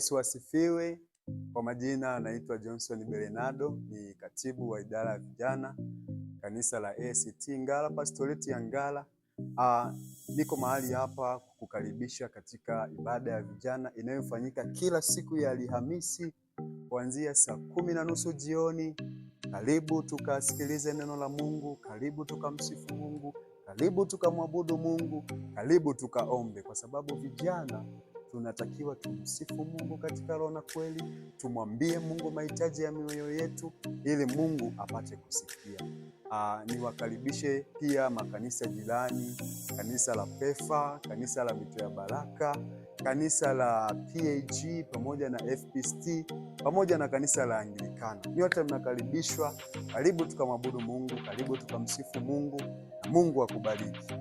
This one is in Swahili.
Yesu asifiwe. Kwa majina naitwa Johnson Berenado, ni katibu wa idara ya vijana kanisa la ACT Ngara, pastoreti ya Ngara. Niko mahali hapa kukukaribisha katika ibada ya vijana inayofanyika kila siku ya Alhamisi kuanzia saa 10:30 jioni. Karibu tukasikilize neno la Mungu, karibu tukamsifu Mungu, karibu tukamwabudu Mungu, karibu tukaombe, kwa sababu vijana tunatakiwa tumsifu Mungu katika roho na kweli, tumwambie Mungu mahitaji ya mioyo yetu ili Mungu apate kusikia. Niwakaribishe pia makanisa jirani, kanisa la Pefa, kanisa la Mito ya Baraka, kanisa la PAG pamoja na FPST pamoja na kanisa la Anglikana. Nyote mnakaribishwa, karibu tukamwabudu Mungu, karibu tukamsifu Mungu, na Mungu akubariki.